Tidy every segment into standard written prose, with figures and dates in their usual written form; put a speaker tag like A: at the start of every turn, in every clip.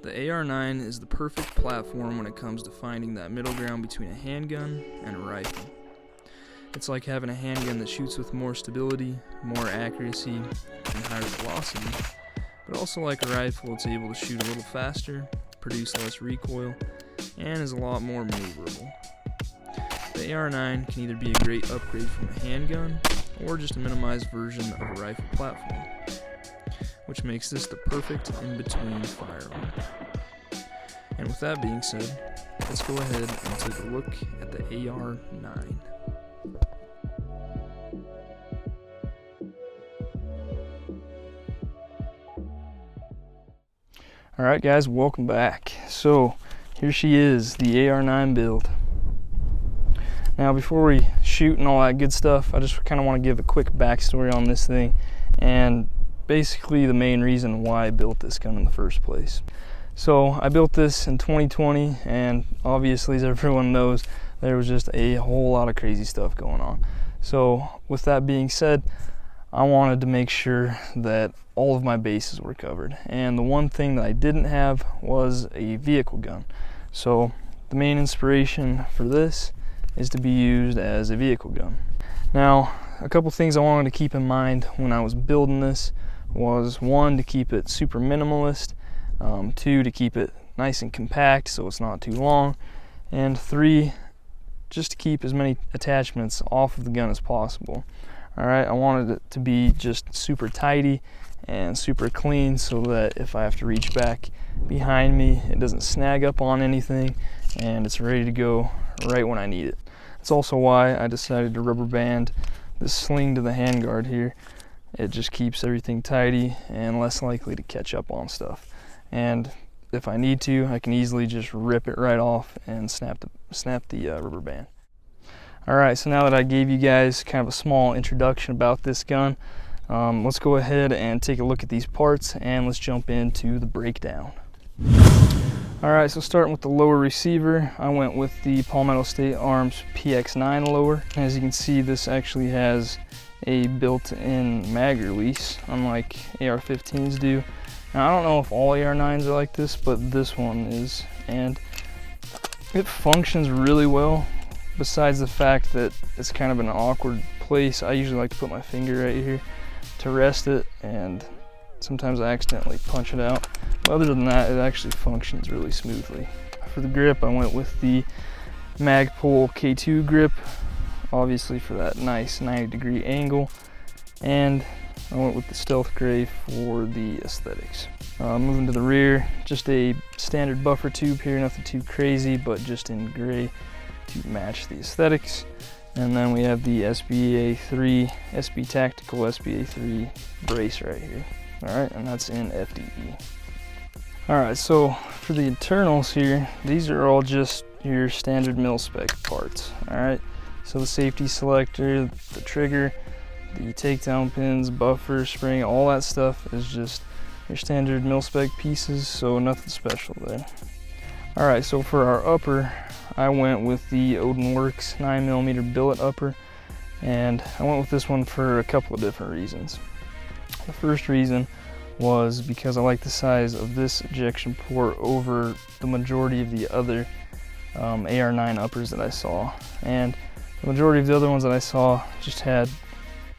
A: The AR-9 is the perfect platform when it comes to finding that middle ground between a handgun and a rifle. It's like having a handgun that shoots with more stability, more accuracy, and higher velocity, but also like a rifle, it's able to shoot a little faster, produce less recoil, and is a lot more maneuverable. The AR-9 can either be a great upgrade from a handgun, or just a minimized version of a rifle platform, which makes this the perfect in-between firearm. And with that being said, let's go ahead and take a look at the AR-9. Alright guys, welcome back. So here she is, the AR-9 build. Now before we shoot and all that good stuff, I just kind of want to give a quick backstory on this thing and basically the main reason why I built this gun in the first place. So I built this in 2020, and obviously, as everyone knows, there was just a whole lot of crazy stuff going on. So with that being said, I wanted to make sure that all of my bases were covered, and the one thing that I didn't have was a vehicle gun. So the main inspiration for this is to be used as a vehicle gun. Now, a couple things I wanted to keep in mind when I was building this was, one, to keep it super minimalist, two, to keep it nice and compact so it's not too long, and three, just to keep as many attachments off of the gun as possible. Alright, I wanted it to be just super tidy and super clean so that if I have to reach back behind me, it doesn't snag up on anything and it's ready to go right when I need it. That's also why I decided to rubber band this sling to the handguard here. It just keeps everything tidy and less likely to catch up on stuff. And if I need to, I can easily just rip it right off and snap the rubber band. Alright, so now that I gave you guys kind of a small introduction about this gun, let's go ahead and take a look at these parts and let's jump into the breakdown. Alright, so starting with the lower receiver, I went with the Palmetto State Arms PX9 lower. As you can see, this actually has a built-in mag release, unlike AR-15s do. Now, I don't know if all AR-9s are like this, but this one is, and it functions really well. Besides the fact that it's kind of an awkward place, I usually like to put my finger right here to rest it, and sometimes I accidentally punch it out. But other than that, it actually functions really smoothly. For the grip, I went with the Magpul K2 grip, obviously for that nice 90-degree angle, and I went with the Stealth Gray for the aesthetics. Moving to the rear, just a standard buffer tube here, nothing too crazy, but just in gray to match the aesthetics. And then we have the SB Tactical SBA3 brace right here. Alright, and that's in FDE. Alright, so for the internals here, these are all just your standard mil-spec parts. Alright, so the safety selector, the trigger, the takedown pins, buffer, spring, all that stuff is just your standard mil-spec pieces, so nothing special there. Alright, so for our upper, I went with the Odin Works 9mm billet upper, and I went with this one for a couple of different reasons. The first reason was because I like the size of this ejection port over the majority of the other AR-9 uppers that I saw, and the majority of the other ones that I saw just had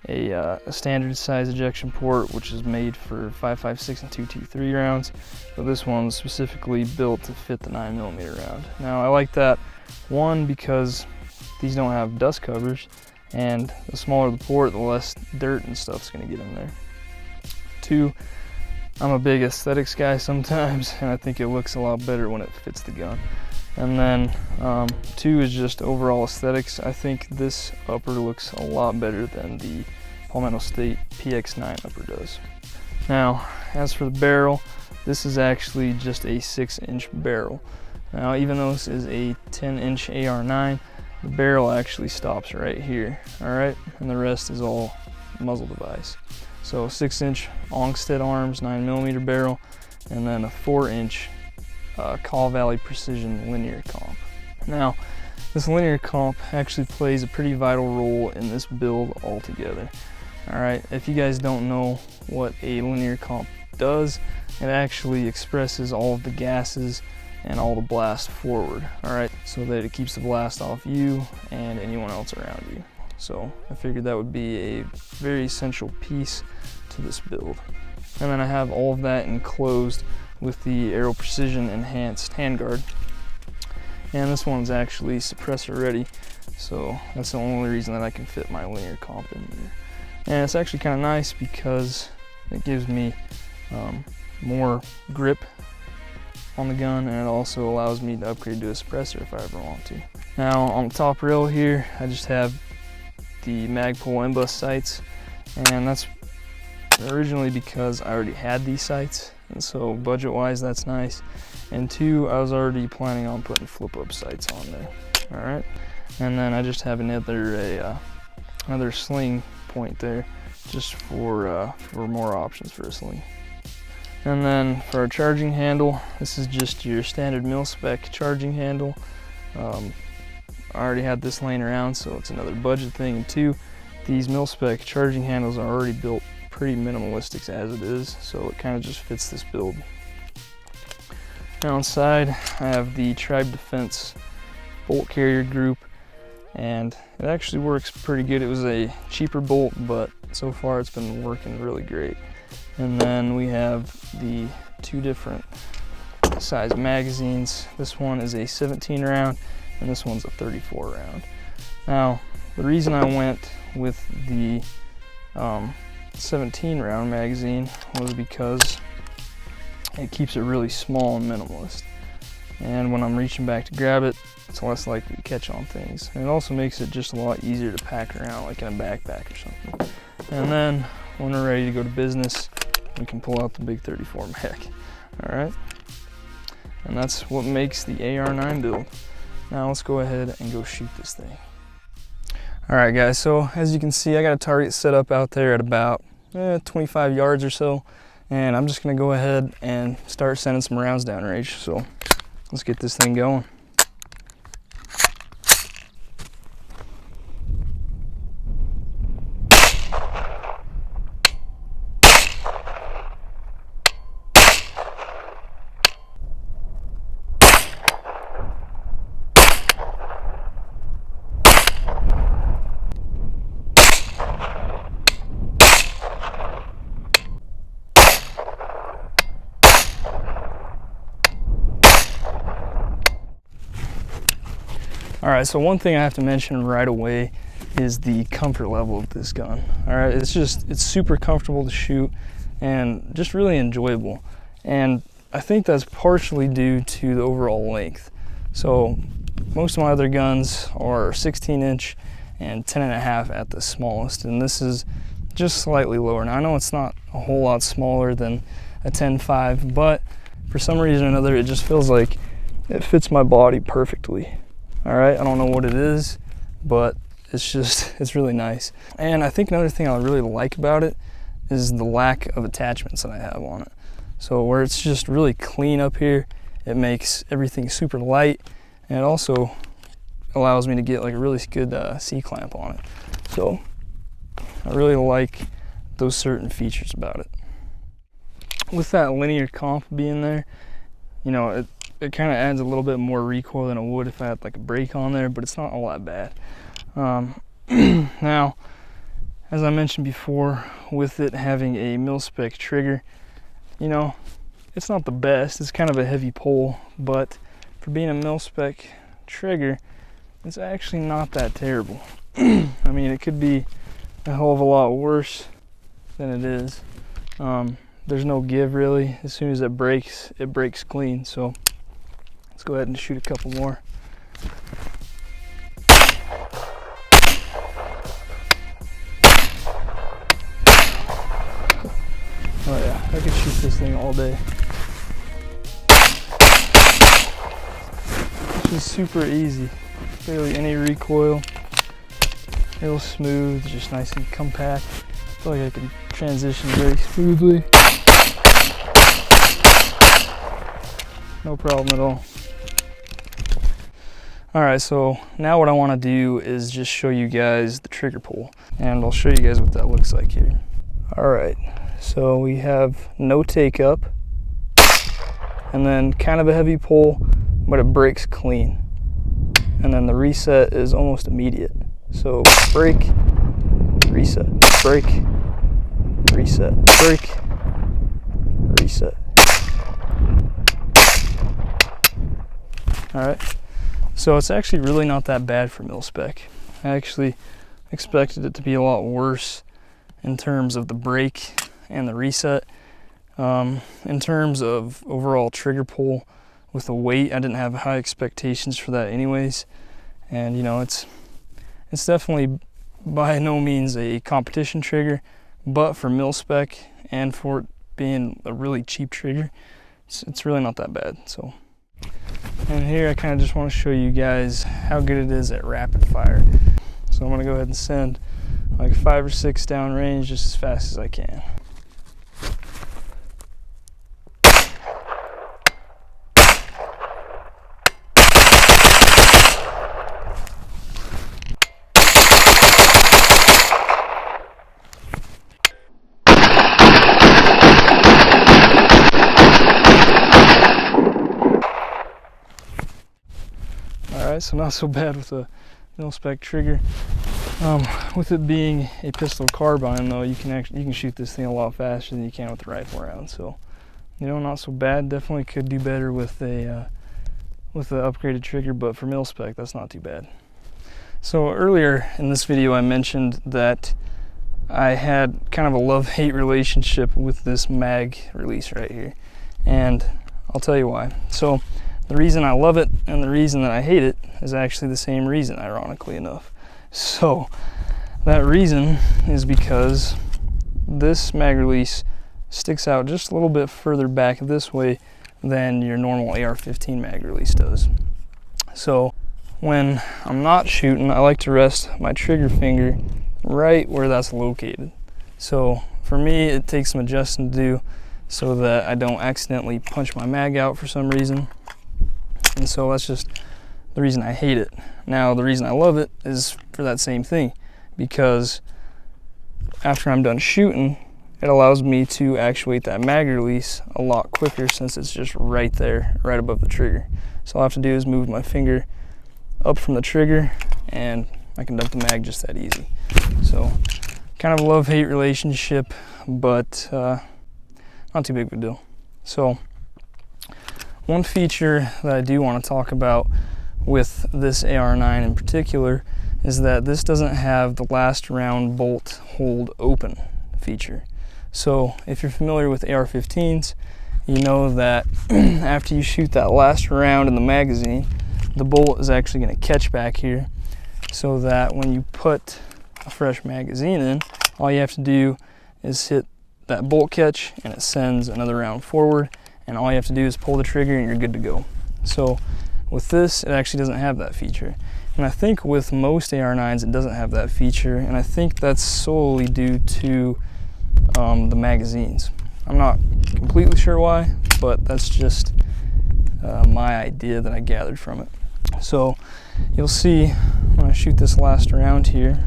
A: a standard size ejection port, which is made for 5.56 and 2.23 rounds, but this one's specifically built to fit the 9mm round. Now I like that, one, because these don't have dust covers, and the smaller the port, the less dirt and stuff's gonna get in there. Two, I'm a big aesthetics guy sometimes, and I think it looks a lot better when it fits the gun. And then two is just overall aesthetics. I think this upper looks a lot better than the Palmetto State PX9 upper does. Now, as for the barrel, this is actually just a 6-inch barrel. Now, even though this is a 10-inch AR-9, the barrel actually stops right here, alright? And the rest is all muzzle device. So 6-inch Ongstead Arms 9mm barrel, and then a 4-inch Call Valley Precision linear comp. Now, this linear comp actually plays a pretty vital role in this build altogether. All right, if you guys don't know what a linear comp does, it actually expresses all of the gases and all the blast forward, all right, so that it keeps the blast off you and anyone else around you. So I figured that would be a very essential piece to this build. And then I have all of that enclosed with the Aero Precision enhanced handguard. And this one's actually suppressor ready, so that's the only reason that I can fit my linear comp in there. And it's actually kind of nice because it gives me more grip on the gun, and it also allows me to upgrade to a suppressor if I ever want to. Now on the top rail here, I just have the Magpul M-Bus sights, and that's originally because I already had these sights, and so budget-wise that's nice. And two, I was already planning on putting flip-up sights on there. All right, and then I just have another sling point there, just for more options for a sling. And then for our charging handle, this is just your standard mil-spec charging handle. I already had this laying around, so it's another budget thing. And two, these mil-spec charging handles are already built pretty minimalistic as it is, so it kind of just fits this build. Now inside, I have the Tribe Defense bolt carrier group, and it actually works pretty good. It was a cheaper bolt, but so far it's been working really great. And then we have the two different size magazines. This one is a 17 round and this one's a 34 round. Now the reason I went with the 17 round magazine was because it keeps it really small and minimalist, and when I'm reaching back to grab it, it's less likely to catch on things. And it also makes it just a lot easier to pack around, like in a backpack or something. And then when we're ready to go to business, we can pull out the big 34 mag. All right, and that's what makes the AR-9 build. Now let's go ahead and go shoot this thing. All right guys, so as you can see, I got a target set up out there at about 25 yards or so, and I'm just gonna go ahead and start sending some rounds downrange. So let's get this thing going. All right, so one thing I have to mention right away is the comfort level of this gun. All right, it's super comfortable to shoot and just really enjoyable. And I think that's partially due to the overall length. So most of my other guns are 16-inch and 10.5 at the smallest, and this is just slightly lower. Now I know it's not a whole lot smaller than a 10.5, but for some reason or another, it just feels like it fits my body perfectly. All right, I don't know what it is, but it's really nice. And I think another thing I really like about it is the lack of attachments that I have on it. So where it's just really clean up here, it makes everything super light, and it also allows me to get like a really good C-clamp on it. So I really like those certain features about it. With that linear comp being there, you know, it kind of adds a little bit more recoil than it would if I had like a brake on there, but it's not all that bad. Now, as I mentioned before, with it having a mil-spec trigger, you know, it's not the best. It's kind of a heavy pull, but for being a mil-spec trigger, it's actually not that terrible. I mean, it could be a hell of a lot worse than it is. There's no give really. As soon as it breaks clean. So let's go ahead and shoot a couple more. Oh yeah, I could shoot this thing all day. It's just super easy. Barely any recoil. Real smooth, just nice and compact. I feel like I can transition very smoothly. No problem at all. All right, so now what I want to do is just show you guys the trigger pull. and I'll show you guys what that looks like here. All right, so we have no take up, and then kind of a heavy pull, but it breaks clean. And then the reset is almost immediate. So break, reset, break, reset, break, reset. All right, so it's actually really not that bad for mil spec. I actually expected it to be a lot worse in terms of the break and the reset. In terms of overall trigger pull with the weight, I didn't have high expectations for that anyways. And you know, it's definitely by no means a competition trigger, but for mil spec and for it being a really cheap trigger, it's really not that bad. So, and here I kind of just want to show you guys how good it is at rapid fire. So I'm going to go ahead and send like 5 or 6 down range just as fast as I can. Alright, so not so bad with a mil spec trigger. With it being a pistol carbine though, you can shoot this thing a lot faster than you can with the rifle round. So, you know, not so bad. Definitely could do better with the upgraded trigger, but for mil spec, that's not too bad. So earlier in this video, I mentioned that I had kind of a love-hate relationship with this mag release right here, and I'll tell you why. So the reason I love it and the reason that I hate it is actually the same reason, ironically enough. So that reason is because this mag release sticks out just a little bit further back this way than your normal AR-15 mag release does. So when I'm not shooting, I like to rest my trigger finger right where that's located. So for me, it takes some adjusting to do so that I don't accidentally punch my mag out for some reason. And so that's just the reason I hate it. Now, the reason I love it is for that same thing, because after I'm done shooting, it allows me to actuate that mag release a lot quicker since it's just right there, right above the trigger. So all I have to do is move my finger up from the trigger and I can dump the mag just that easy. So kind of a love-hate relationship, but not too big of a deal. So one feature that I do want to talk about with this AR-9 in particular is that this doesn't have the last round bolt hold open feature. So if you're familiar with AR-15s, you know that after you shoot that last round in the magazine, the bolt is actually going to catch back here, so that when you put a fresh magazine in, all you have to do is hit that bolt catch and it sends another round forward, and all you have to do is pull the trigger and you're good to go. So with this, it actually doesn't have that feature. And I think with most AR-9s, it doesn't have that feature, and I think that's solely due to the magazines. I'm not completely sure why, but that's just my idea that I gathered from it. So you'll see when I shoot this last round here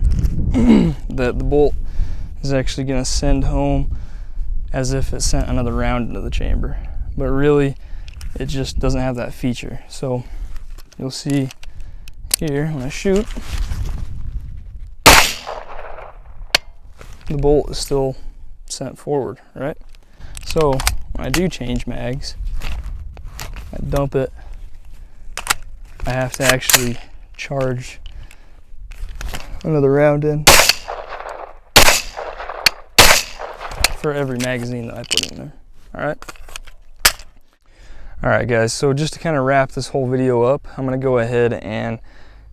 A: that the bolt is actually going to send home as if it sent another round into the chamber, but really it just doesn't have that feature. So you'll see here when I shoot, the bolt is still sent forward, right? So when I do change mags, I dump it, I have to actually charge another round in for every magazine that I put in there. All right guys, so just to kind of wrap this whole video up, I'm going to go ahead and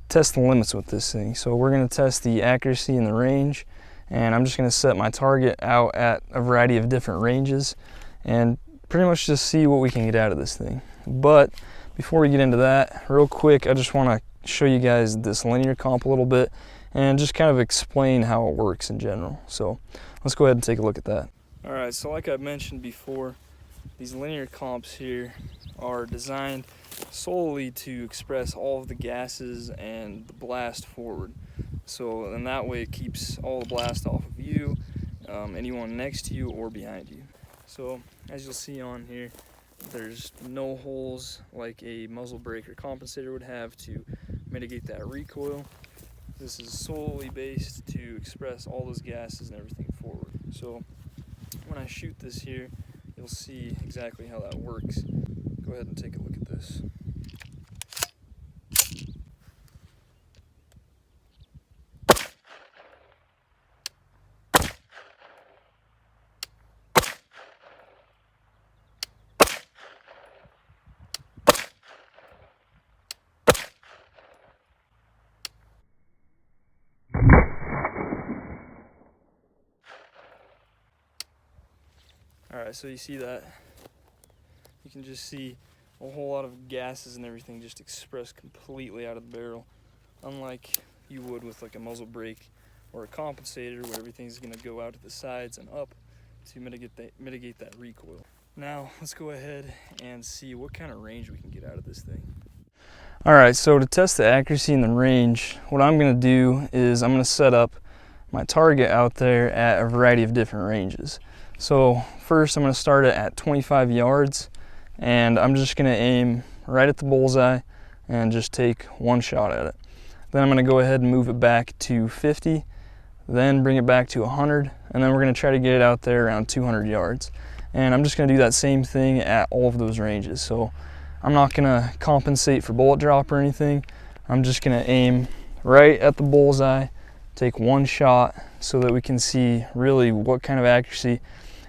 A: test the limits with this thing. So we're going to test the accuracy and the range, and I'm just going to set my target out at a variety of different ranges and pretty much just see what we can get out of this thing. But before we get into that, real quick, I just want to show you guys this linear comp a little bit and just kind of explain how it works in general. So let's go ahead and take a look at that. All right, so like I mentioned before, these linear comps here are designed solely to express all of the gases and the blast forward. So and that way it keeps all the blast off of you, anyone next to you or behind you. So as you'll see on here, there's no holes like a muzzle brake or compensator would have to mitigate that recoil. This is solely based to express all those gases and everything forward. So when I shoot this here, you'll see exactly how that works. Go ahead and take a look at this. Alright, so you see that? You can just see a whole lot of gases and everything just expressed completely out of the barrel, unlike you would with like a muzzle brake or a compensator where everything's going to go out to the sides and up to mitigate that recoil. Now let's go ahead and see what kind of range we can get out of this thing. Alright, so to test the accuracy and the range, what I'm going to do is I'm going to set up my target out there at a variety of different ranges. So first I'm going to start it at 25 yards, and I'm just going to aim right at the bullseye and just take one shot at it. Then I'm going to go ahead and move it back to 50, then bring it back to 100, and then we're going to try to get it out there around 200 yards. And I'm just going to do that same thing at all of those ranges. So I'm not going to compensate for bullet drop or anything. I'm just going to aim right at the bullseye, take one shot so that we can see really what kind of accuracy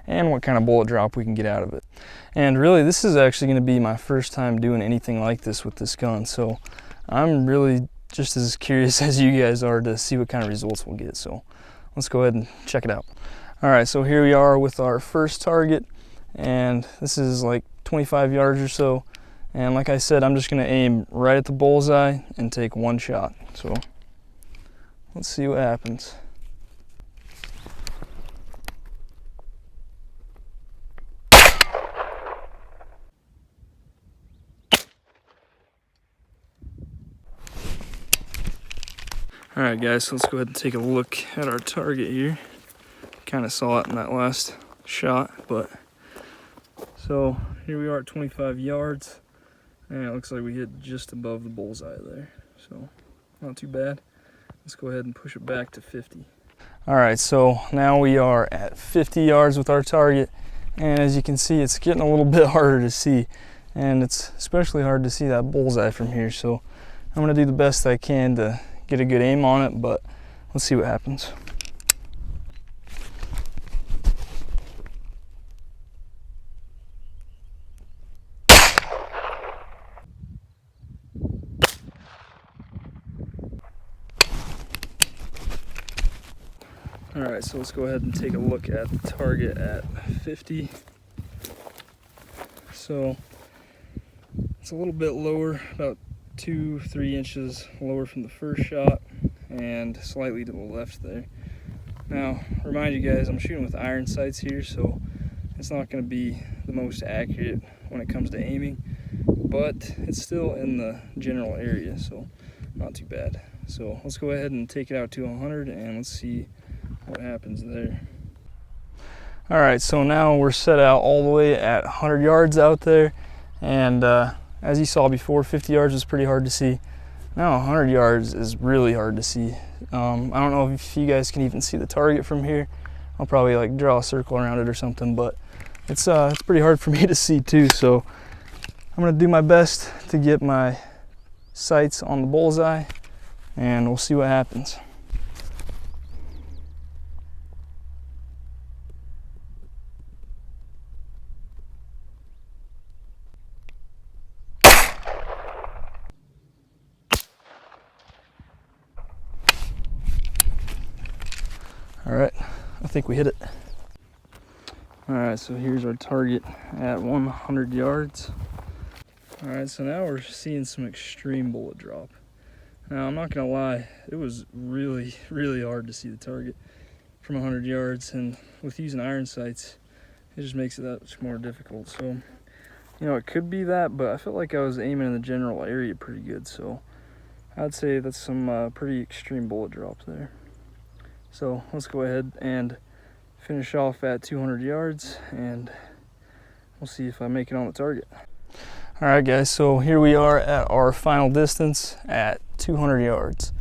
A: and what kind of bullet drop we can get out of it. And really, this is actually going to be my first time doing anything like this with this gun, so I'm really just as curious as you guys are to see what kind of results we'll get. So let's go ahead and check it out. Alright, so here we are with our first target, and this is like 25 yards or so, and like I said, I'm just going to aim right at the bullseye and take one shot. So let's see what happens. Alright guys, so let's go ahead and take a look at our target here. Kind of saw it in that last shot, but so here we are at 25 yards, and it looks like we hit just above the bullseye there. So not too bad. Let's go ahead and push it back to 50. Alright, so now we are at 50 yards with our target, and as you can see, it's getting a little bit harder to see, and it's especially hard to see that bullseye from here. So I'm going to do the best I can to get a good aim on it, but let's see what happens. Alright, so let's go ahead and take a look at the target at 50. So it's a little bit lower, about 2-3 inches lower from the first shot, and slightly to the left there. Now, remind you guys, I'm shooting with iron sights here, so it's not going to be the most accurate when it comes to aiming, but it's still in the general area, so not too bad. So let's go ahead and take it out to 100, and let's see what happens there. Alright, so now we're set out all the way at 100 yards out there, and as you saw before, 50 yards was pretty hard to see. Now 100 yards is really hard to see. I don't know if you guys can even see the target from here. I'll probably like draw a circle around it or something, but it's pretty hard for me to see too. So I'm gonna do my best to get my sights on the bullseye, and we'll see what happens. Alright, I think we hit it. Alright, so here's our target at 100 yards. Alright, so now we're seeing some extreme bullet drop. Now, I'm not gonna lie, it was really, really hard to see the target from 100 yards, and with using iron sights, it just makes it that much more difficult. So, you know, it could be that, but I felt like I was aiming in the general area pretty good, so I'd say that's some pretty extreme bullet drop there. So let's go ahead and finish off at 200 yards, and we'll see if I make it on the target. All right, guys, so here we are at our final distance at 200 yards.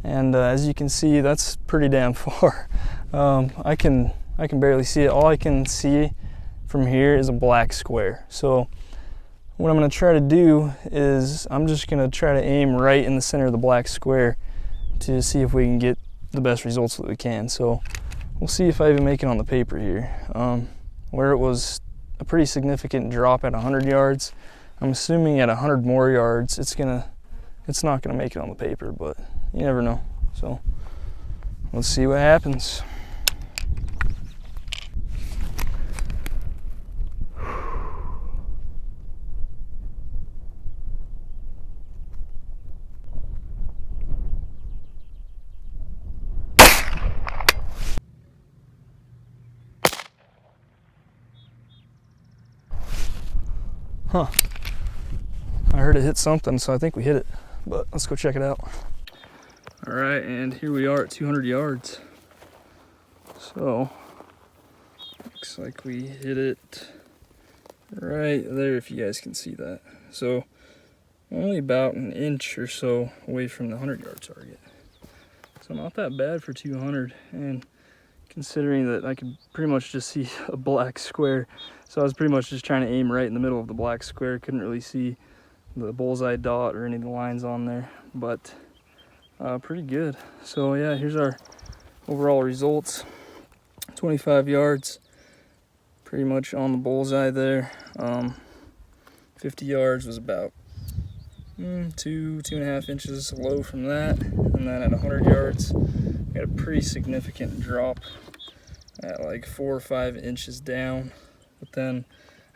A: And as you can see, that's pretty damn far. I can barely see it. All I can see from here is a black square. So what I'm gonna try to do is I'm just gonna try to aim right in the center of the black square to see if we can get the best results that we can. So we'll see if I even make it on the paper here. Where it was a pretty significant drop at 100 yards, I'm assuming at 100 more yards, it's not gonna make it on the paper, but you never know. So let's see what happens. Huh. I heard it hit something, so I think we hit it, but let's go check it out. All right, and here we are at 200 yards. So, looks like we hit it right there, if you guys can see that. So, only about an inch or so away from the 100-yard target. So not that bad for 200, and considering that I could pretty much just see a black square. So I was pretty much just trying to aim right in the middle of the black square. Couldn't really see the bullseye dot or any of the lines on there, but pretty good. So yeah, here's our overall results. 25 yards, pretty much on the bullseye there. 50 yards was about 2.5 inches low from that, and then at 100 yards, we had a pretty significant drop at like 4 or 5 inches down. But then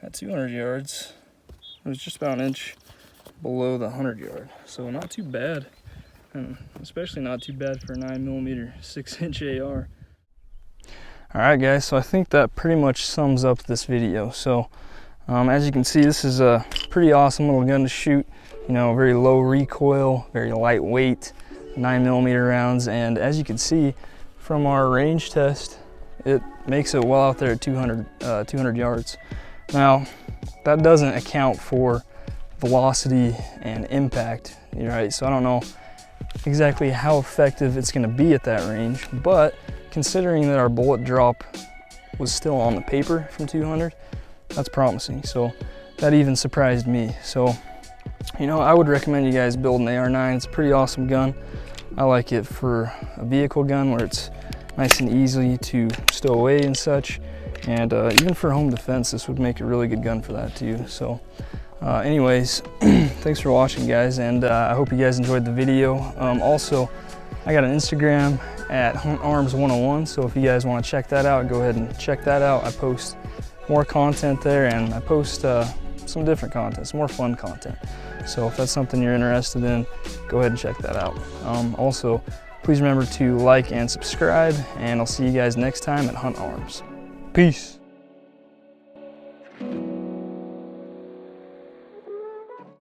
A: at 200 yards, it was just about an inch below the 100 yard. So not too bad, and especially not too bad for a 9mm 6-inch AR. All right, guys, so I think that pretty much sums up this video. So as you can see, this is a pretty awesome little gun to shoot. You know, very low recoil, very lightweight, 9mm rounds, and as you can see from our range test, it makes it well out there at 200 yards. Now, that doesn't account for velocity and impact, right? So I don't know exactly how effective it's gonna be at that range, but considering that our bullet drop was still on the paper from 200, that's promising. So that even surprised me. So, you know, I would recommend you guys build an AR-9. It's a pretty awesome gun. I like it for a vehicle gun where it's nice and easy to stow away and such. And even for home defense, this would make a really good gun for that too. So anyways, thanks for watching, guys, and I hope you guys enjoyed the video. Also, I got an Instagram at huntarms101, so if you guys want to check that out, go ahead and check that out. I post more content there, and I post some different content, some more fun content. So if that's something you're interested in, go ahead and check that out. Also, please remember to like and subscribe, and I'll see you guys next time at Hunt Arms. Peace.